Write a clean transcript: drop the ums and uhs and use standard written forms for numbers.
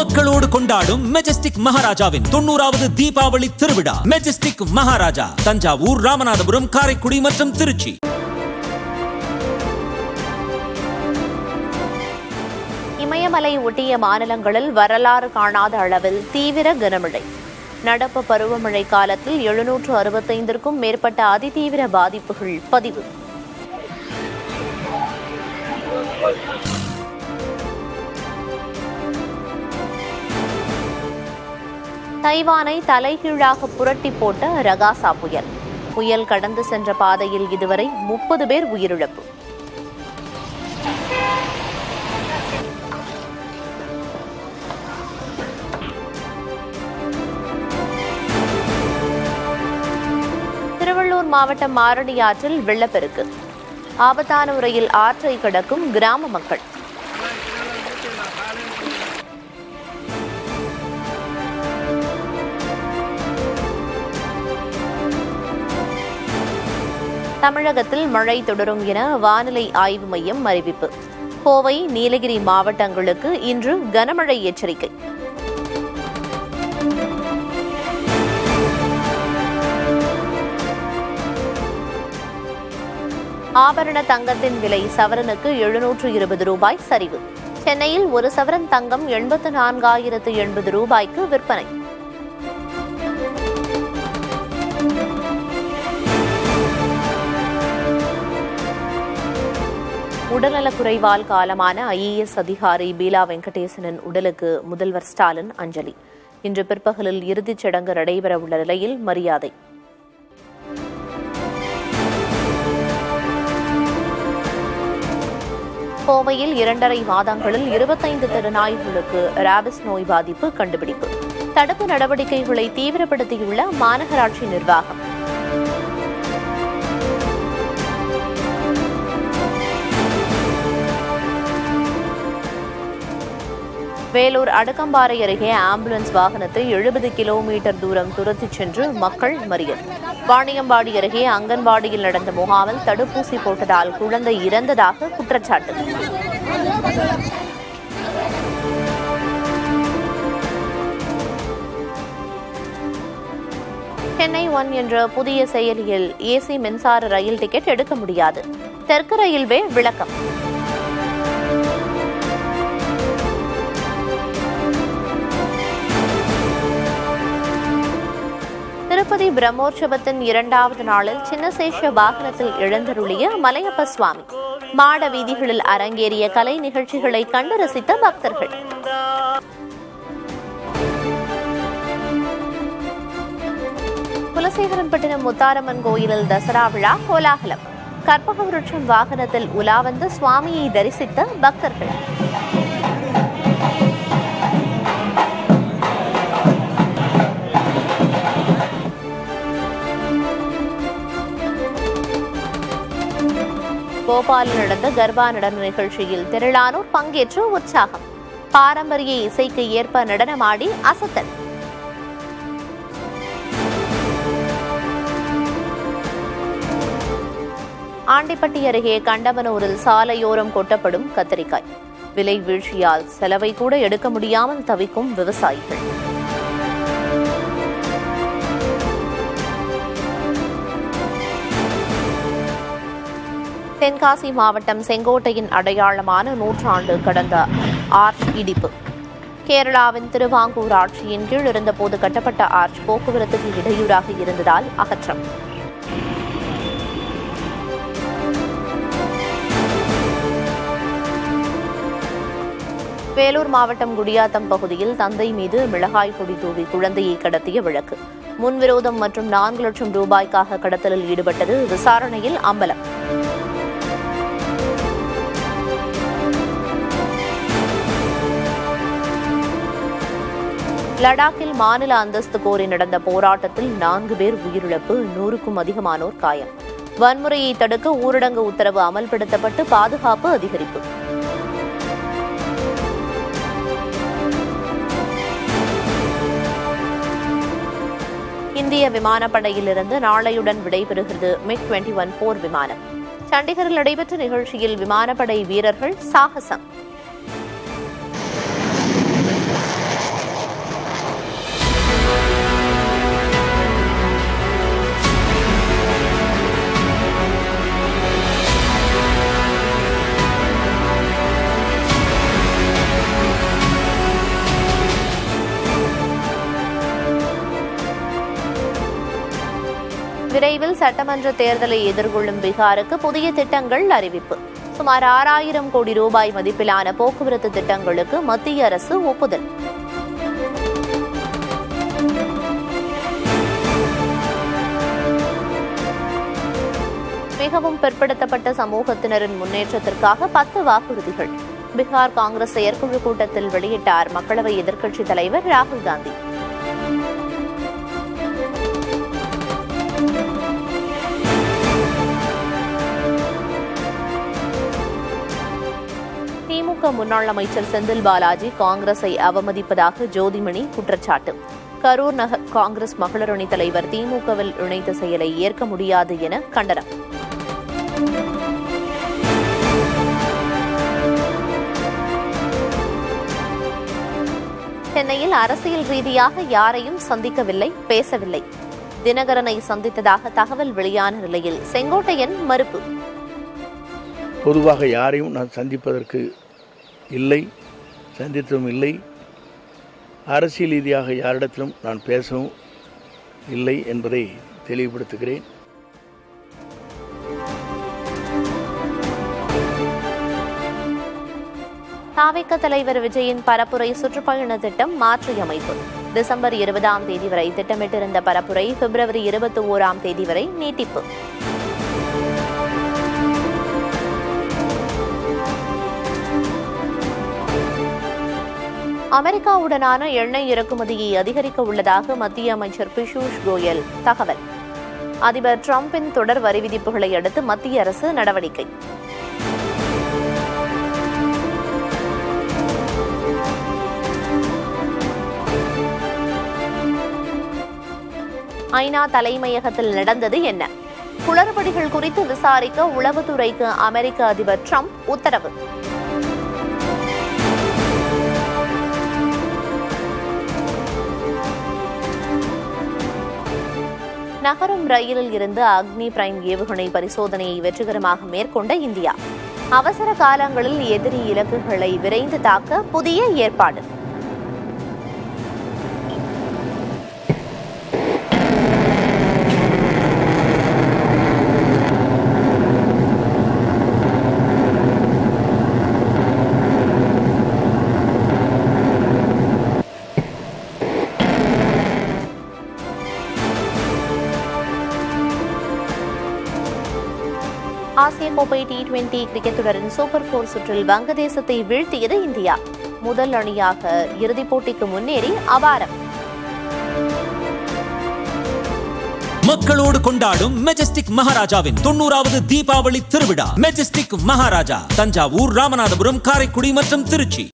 மக்களோடு கொண்டாடும் மெஜஸ்டிக் மகாராஜாவின் 90வது தீபாவளி திருவிழா. மெஜஸ்டிக் மகாராஜா தஞ்சாவூர், ராமநாதபுரம், காரைக்குடி மற்றும் திருச்சி. இமயமலை ஒட்டிய மாநிலங்களில் வரலாறு காணாத அளவில் தீவிர கனமழை. நடப்பு பருவமழை காலத்தில் 765க்கும் மேற்பட்ட அதிதீவிர பாதிப்புகள் பதிவு. தைவானை தலைகீழாக புரட்டி போட்ட ரகாசா புயல். புயல் கடந்து சென்ற பாதையில் இதுவரை 30 பேர் உயிரிழப்பு. திருவள்ளூர் மாவட்டம் மாரடி ஆற்றில் வெள்ளப்பெருக்கு. ஆபத்தான முறையில் ஆற்றை கடக்கும் கிராம மக்கள். தமிழகத்தில் மழை தொடரும் என வானிலை ஆய்வு மையம் அறிவிப்பு. கோவை, நீலகிரி மாவட்டங்களுக்கு இன்று கனமழை எச்சரிக்கை. ஆபரண தங்கத்தின் விலை சவரனுக்கு 720 ரூபாய் சரிவு. சென்னையில் ஒரு சவரன் தங்கம் 84,080 ரூபாய்க்கு விற்பனை. உடல்நலக்குறைவால் காலமான IAS அதிகாரி பீலா வெங்கடேசனின் உடலுக்கு முதல்வர் ஸ்டாலின் அஞ்சலி. இன்று பிற்பகலில் இறுதிச் சடங்கு நடைபெறவுள்ள நிலையில் மரியாதை. கோவையில் 2.5 மாதங்களில் 25 தெருநாய்களுக்கு ராபிஸ் நோய் பாதிப்பு கண்டுபிடிப்பு. தடுப்பு நடவடிக்கைகளை தீவிரப்படுத்தியுள்ள மாநகராட்சி நிர்வாகம். வேலூர் அடுக்கம்பாறை அருகே ஆம்புலன்ஸ் வாகனத்தை 70 கிலோமீட்டர் தூரம் துரத்திச் சென்று மக்கள் மறியல். வாணியம்பாடி அருகே அங்கன்வாடியில் நடந்த முகாமில் தடுப்பூசி போட்டதால் குழந்தை இறந்ததாக குற்றச்சாட்டு. சென்னை ஒன் என்ற புதிய செயலியில் AC மின்சார ரயில் டிக்கெட் எடுக்க முடியாது. தெற்கு ரயில்வே விளக்கம். திருப்பதி பிரம்மோற்சவத்தின் 2வது நாளில் சின்னசேஷ வாகனத்தில் எழுந்தருளிய மலையப்ப சுவாமி. மாட வீதிகளில் அரங்கேறிய கலை நிகழ்ச்சிகளை கண்டு ரசித்த பக்தர்கள். குலசேகரன்பட்டினம் முத்தாரம்மன் கோயிலில் தசரா விழா கோலாகலம். கற்பக விருட்சம் வாகனத்தில் உலா வந்து சுவாமியை தரிசித்த பக்தர்கள். போபாலில் நடந்த கர்பா நடன நிகழ்ச்சியில் திரளானோர் பங்கேற்று உற்சாகம். பாரம்பரிய இசைக்கு ஏற்ப நடனமாடி அசத்தல். ஆண்டிப்பட்டி அருகே கண்டமனூரில் சாலையோரம் கொட்டப்படும் கத்தரிக்காய். விலை வீழ்ச்சியால் செலவை கூட எடுக்க முடியாமல் தவிக்கும் விவசாயிகள். தென்காசி மாவட்டம் செங்கோட்டையின் அடையாளமான 100 ஆண்டு கடந்த ஆர்ச் இடிப்பு. கேரளாவின் திருவாங்கூர் ஆட்சியின் கீழ் இருந்தபோது கட்டப்பட்ட ஆர்ச் போக்குவரத்துக்கு இடையூறாக இருந்ததால் அகற்றம். வேலூர் மாவட்டம் குடியாத்தம் பகுதியில் தந்தை மீது மிளகாய் பொடி தூவி குழந்தையை கடத்திய வழக்கு. முன்விரோதம் மற்றும் 4 லட்சம் ரூபாய்க்காக கடத்தலில் ஈடுபட்டது விசாரணையில் அம்பலம். லடாக்கில் மாநில அந்தஸ்து கோரி நடந்த போராட்டத்தில் 4 பேர் உயிரிழப்பு, 100க்கும் அதிகமானோர் காயம். வன்முறையை தடுக்க ஊரடங்கு உத்தரவு அமல்படுத்தப்பட்டு பாதுகாப்பு அதிகரிப்பு. இந்திய விமானப்படையிலிருந்து நாளையுடன் விடைபெறுகிறது MiG-21 போர் விமானம். சண்டிகரில் நடைபெற்ற நிகழ்ச்சியில் விமானப்படை வீரர்கள் சாகசம். விரைவில் சட்டமன்ற தேர்தலை எதிர்கொள்ளும் பீகாருக்கு புதிய திட்டங்கள் அறிவிப்பு. சுமார் 6000 கோடி ரூபாய் மதிப்பிலான போக்குவரத்து திட்டங்களுக்கு மத்திய அரசு ஒப்புதல். மிகவும் பிற்படுத்தப்பட்ட சமூகத்தினரின் முன்னேற்றத்திற்காக 10 வாக்குறுதிகள். பீகார் காங்கிரஸ் செயற்குழு கூட்டத்தில் வெளியிட்டார் மக்களவை எதிர்க்கட்சித் தலைவர் ராகுல் காந்தி. திமுக முன்னாள் அமைச்சர் செந்தில் பாலாஜி காங்கிரஸை அவமதிப்பதாக ஜோதிமணி குற்றச்சாட்டு. கரூர் நகர் காங்கிரஸ் மகளிர் அணி தலைவர் திமுகவில் இணைத்த செயலை ஏற்க முடியாது என கண்டனம். சென்னையில் அரசியல் ரீதியாக யாரையும் சந்திக்கவில்லை, பேசவில்லை. தினகரனை சந்தித்ததாக தகவல் வெளியான நிலையில் செங்கோட்டையன் மறுப்பு. பொதுவாக யாரையும் நான் சந்திப்பதற்கு இல்லை, சந்தித்ததும் இல்லை. அரசியல் ரீதியாக யாரிடத்திலும் நான் பேசவும் இல்லை என்பதை தெளிவுபடுத்துகிறேன். தாவேக தலைவர் விஜயின் பரப்புரை சுற்றுப்பயண திட்டம் மாற்றியமைப்பு. டிசம்பர் 20ஆம் தேதி வரை திட்டமிட்டிருந்த பரப்புரை பிப்ரவரி 21ஆம் தேதி வரை நீட்டிப்பு. அமெரிக்காவுடனான எண்ணெய் இறக்குமதியை அதிகரிக்க உள்ளதாக மத்திய அமைச்சர் பியூஷ் கோயல் தகவல். அதிபர் டிரம்பின் தொடர் வரி விதிப்புகளை அடுத்து மத்திய அரசு நடவடிக்கை. ஐநா தலைமையகத்தில் நடந்தது என்ன? குளறுபடிகள் குறித்து விசாரிக்க உளவுத்துறைக்கு அமெரிக்க அதிபர் டிரம்ப் உத்தரவு. நகரும் ரயிலில் இருந்து அக்னி பிரைம் ஏவுகணை பரிசோதனையை வெற்றிகரமாக மேற்கொண்ட இந்தியா. அவசர காலங்களில் எதிரி இலக்குகளை விரைந்து தாக்க புதிய ஏற்பாடு. ஆசிய கோப்பை T20 கிரிக்கெட் தொடரின் சூப்பர் 4 சுற்றில் வங்கதேசத்தை வீழ்த்தியது இந்தியா. முதல் அணியாக இறுதிப் போட்டிக்கு முன்னேறி அபாரம். மக்களோடு கொண்டாடும் மெஜஸ்டிக் மகாராஜாவின் 90வது தீபாவளி திருவிழா. மெஜஸ்டிக் மகாராஜா தஞ்சாவூர், ராமநாதபுரம், காரைக்குடி மற்றும் திருச்சி.